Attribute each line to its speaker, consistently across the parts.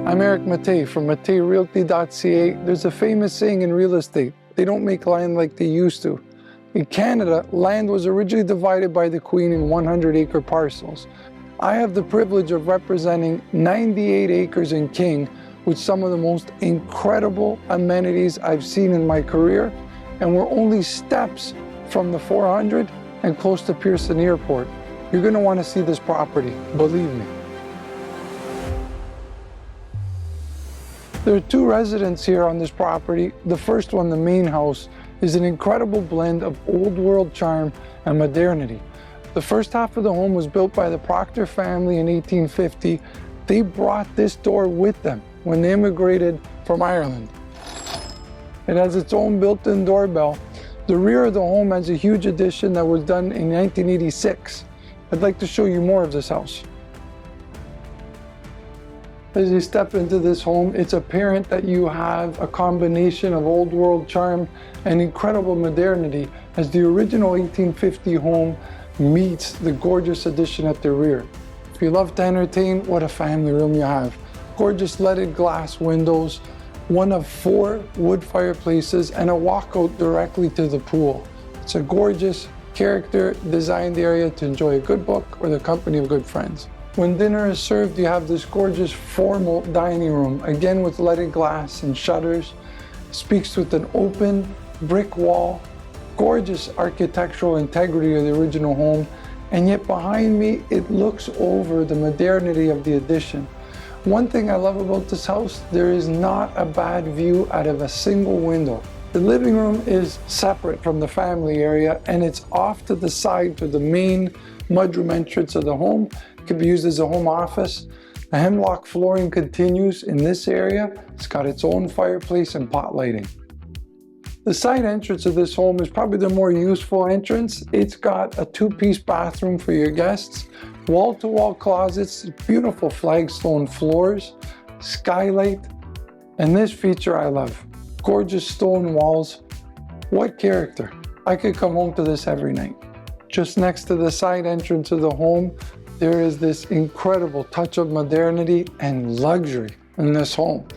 Speaker 1: I'm Mattei from matteirealty.ca. There's a famous saying in real estate, they don't make land like they used to. In Canada, land was originally divided by the Queen in 100-acre parcels. I have the privilege of representing 98 acres in King with some of the most incredible amenities I've seen in my career, and we're only steps from the 400 and close to Pearson Airport. You're going to want to see this property, believe me. There are two residences here on this property. The first one, the main house, is an incredible blend of old world charm and modernity. The first half of the home was built by the Proctor family in 1850. They brought this door with them when they immigrated from Ireland. It has its own built-in doorbell. The rear of the home has a huge addition that was done in 1986. I'd like to show you more of this house. As you step into this home, it's apparent that you have a combination of old world charm and incredible modernity as the original 1850 home meets the gorgeous addition at the rear. If you love to entertain, what a family room you have. Gorgeous leaded glass windows, one of 4 wood fireplaces, and a walkout directly to the pool. It's a gorgeous, character designed area to enjoy a good book or the company of good friends. When dinner is served, you have this gorgeous formal dining room, again with leaded glass and shutters. Speaks with an open brick wall, gorgeous architectural integrity of the original home, and yet behind me, it looks over the modernity of the addition. One thing I love about this house, there is not a bad view out of a single window. The living room is separate from the family area, and it's off to the side to the main mudroom entrance of the home. It can be used as a home office. The Hemlock flooring continues in this area. It's got its own fireplace and pot lighting. The side entrance of this home is probably the more useful entrance. It's got a 2-piece bathroom for your guests, wall-to-wall closets, beautiful flagstone floors, skylight, and this feature I love, gorgeous stone walls. What character. I could come home to this every night. Just next to the side entrance of the home, there is this incredible touch of modernity and luxury in this home.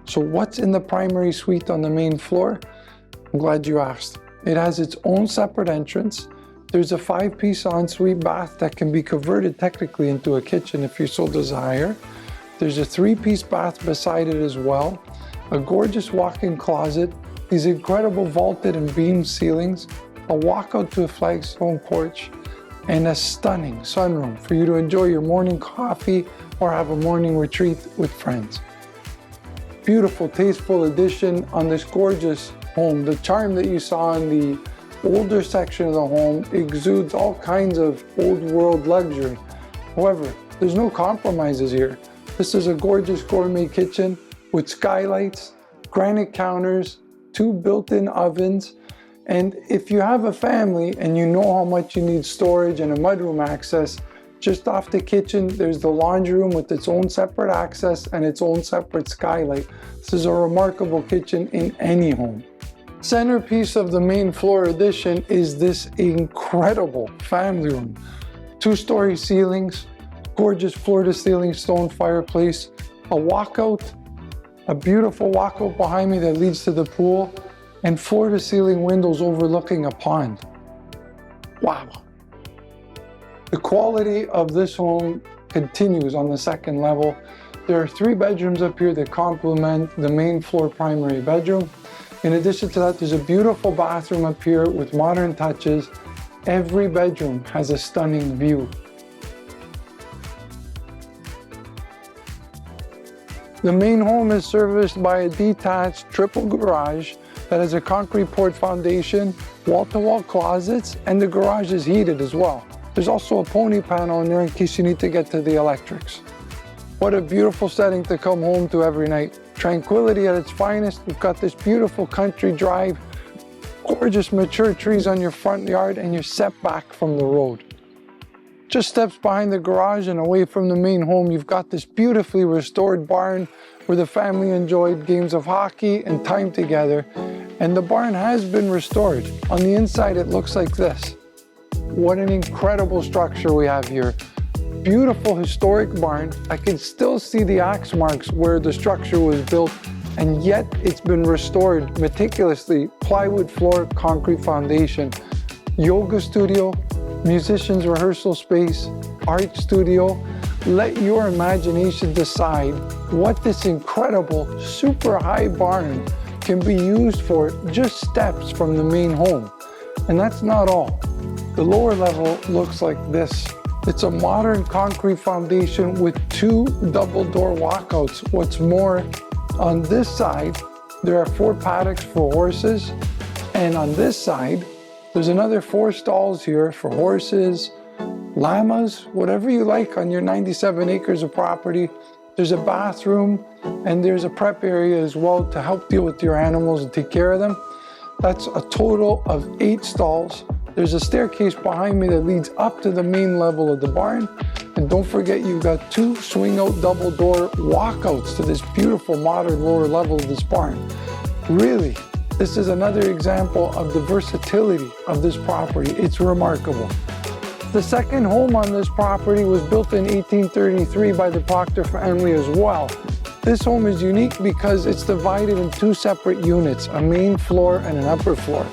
Speaker 1: So what's in the primary suite on the main floor? I'm glad you asked. It has its own separate entrance. There's a 5-piece ensuite bath that can be converted technically into a kitchen if you so desire. There's a 3-piece bath beside it as well. A gorgeous walk-in closet, these incredible vaulted and beamed ceilings, a walkout to a flagstone porch, and a stunning sunroom for you to enjoy your morning coffee or have a morning retreat with friends. Beautiful, tasteful addition on this gorgeous home. The charm that you saw in the older section of the home exudes all kinds of old world luxury. However, there's no compromises here. This is a gorgeous gourmet kitchen with skylights, granite counters, 2 built-in ovens, and if you have a family and you know how much you need storage and a mudroom access, just off the kitchen, there's the laundry room with its own separate access and its own separate skylight. This is a remarkable kitchen in any home. Centerpiece of the main floor addition is this incredible family room. 2-story ceilings, gorgeous floor-to-ceiling stone fireplace, a walkout, a beautiful walkout behind me that leads to the pool, and floor-to-ceiling windows overlooking a pond. Wow. The quality of this home continues on the second level. There are 3 bedrooms up here that complement the main floor primary bedroom. In addition to that, there's a beautiful bathroom up here with modern touches. Every bedroom has a stunning view. The main home is serviced by a detached triple garage that has a concrete poured foundation, wall-to-wall closets, and the garage is heated as well. There's also a pony panel in there in case you need to get to the electrics. What a beautiful setting to come home to every night. Tranquility at its finest. We've got this beautiful country drive, gorgeous mature trees on your front yard, and you're set back from the road. Just steps behind the garage and away from the main home, you've got this beautifully restored barn where the family enjoyed games of hockey and time together. And the barn has been restored. On the inside, it looks like this. what an incredible structure we have here. Beautiful historic barn. I can still see the axe marks where the structure was built, and yet it's been restored meticulously. Plywood floor, concrete foundation. Yoga studio, musicians rehearsal space, art studio. Let your imagination decide what this incredible, super high barn can be used for, just steps from the main home. And that's not all. The lower level looks like this. It's a modern concrete foundation with 2 double door walkouts. What's more, on this side, there are 4 paddocks for horses. And on this side, there's another 4 stalls here for horses, llamas, whatever you like on your 97 acres of property. There's a bathroom and there's a prep area as well to help deal with your animals and take care of them. That's a total of 8 stalls. There's a staircase behind me that leads up to the main level of the barn. And don't forget, you've got 2 swing out double door walkouts to this beautiful modern lower level of this barn. Really, this is another example of the versatility of this property. It's remarkable. The second home on this property was built in 1833 by the Proctor family as well. This home is unique because it's divided in 2 separate units, a main floor and an upper floor.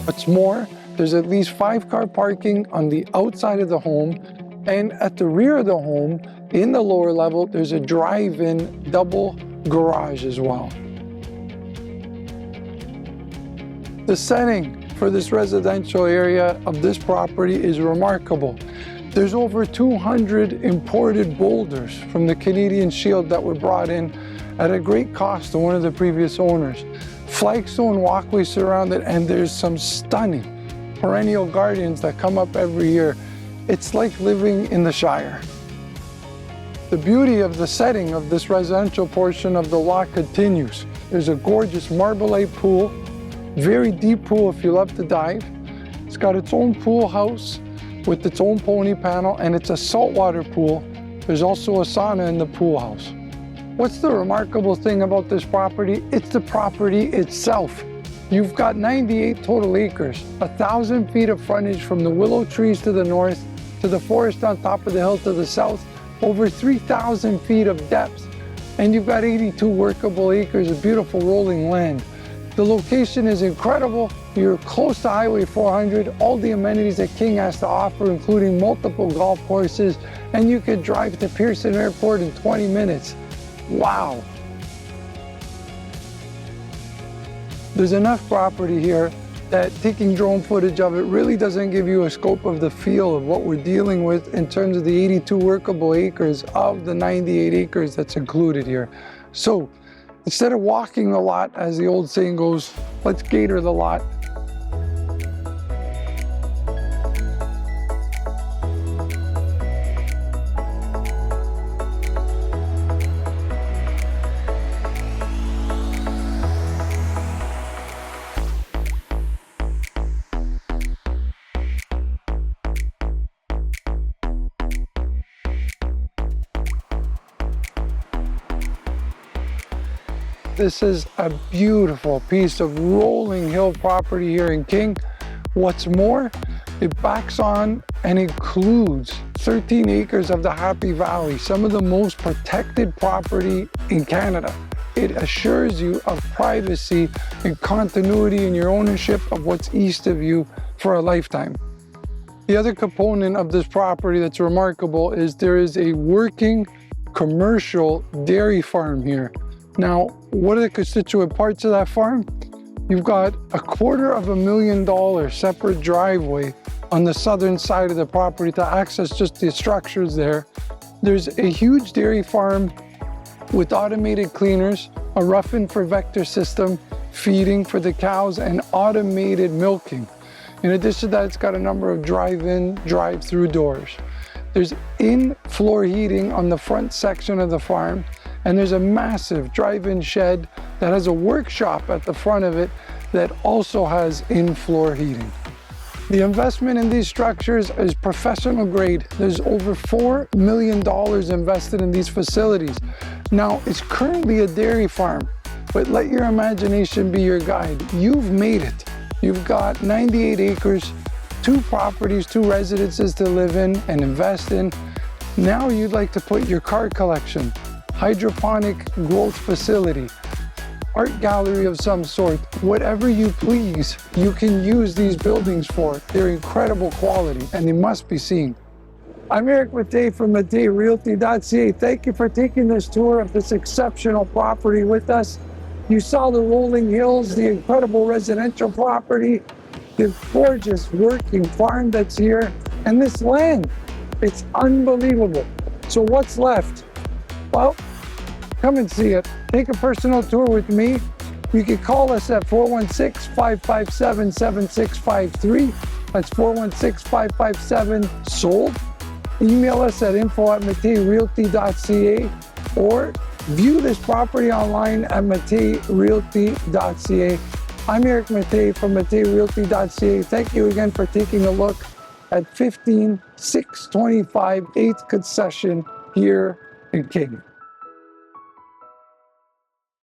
Speaker 1: What's more, there's at least 5-car parking on the outside of the home, and at the rear of the home, in the lower level, there's a drive-in double garage as well. The setting for this residential area of this property is remarkable. There's over 200 imported boulders from the Canadian Shield that were brought in at a great cost to one of the previous owners. Flagstone walkways surround it, and there's some stunning perennial gardens that come up every year. It's like living in the Shire. The beauty of the setting of this residential portion of the lot continues. There's a gorgeous Marblelite pool, very deep pool if you love to dive. It's got its own pool house with its own pony panel, and it's a saltwater pool. There's also a sauna in the pool house. What's the remarkable thing about this property? It's the property itself. You've got 98 total acres, 1,000 feet of frontage from the willow trees to the north to the forest on top of the hill to the south, over 3,000 feet of depth, and you've got 82 workable acres of beautiful rolling land. The location is incredible. You're close to Highway 400, all the amenities that King has to offer, including multiple golf courses, and you could drive to Pearson Airport in 20 minutes. Wow. There's enough property here that taking drone footage of it really doesn't give you a scope of the feel of what we're dealing with in terms of the 82 workable acres of the 98 acres that's included here. So instead of walking the lot, as the old saying goes, let's gator the lot. This is a beautiful piece of rolling hill property here in King. What's more, it backs on and includes 13 acres of the Happy Valley, some of the most protected property in Canada. It assures you of privacy and continuity in your ownership of what's east of you for a lifetime. The other component of this property that's remarkable is there is a working commercial dairy farm here. Now, what are the constituent parts of that farm? You've got $250,000 separate driveway on the southern side of the property to access just the structures there. There's a huge dairy farm with automated cleaners, a rough-in for vector system, feeding for the cows, and automated milking. In addition to that, it's got a number of drive-in, drive-through doors. There's in-floor heating on the front section of the farm, and there's a massive drive-in shed that has a workshop at the front of it that also has in-floor heating. The investment in these structures is professional grade. There's over $4 million invested in these facilities. Now, it's currently a dairy farm, but let your imagination be your guide. You've made it. You've got 98 acres, 2 properties, 2 residences to live in and invest in. Now you'd like to put your car collection, hydroponic growth facility, art gallery of some sort, whatever you please, you can use these buildings for. They're incredible quality and they must be seen. I'm Eric Mattei from matteirealty.ca. Thank you for taking this tour of this exceptional property with us. You saw the rolling hills, the incredible residential property, the gorgeous working farm that's here, and this land. It's unbelievable. So what's left? Well, come and see it. Take a personal tour with me. You can call us at 416-557-7653. That's 416-557-SOLD. Email us at info@matteirealty.ca or view this property online at matteirealty.ca. I'm Eric Mattei from matteirealty.ca. Thank you again for taking a look at 15625 8th Concession here in King.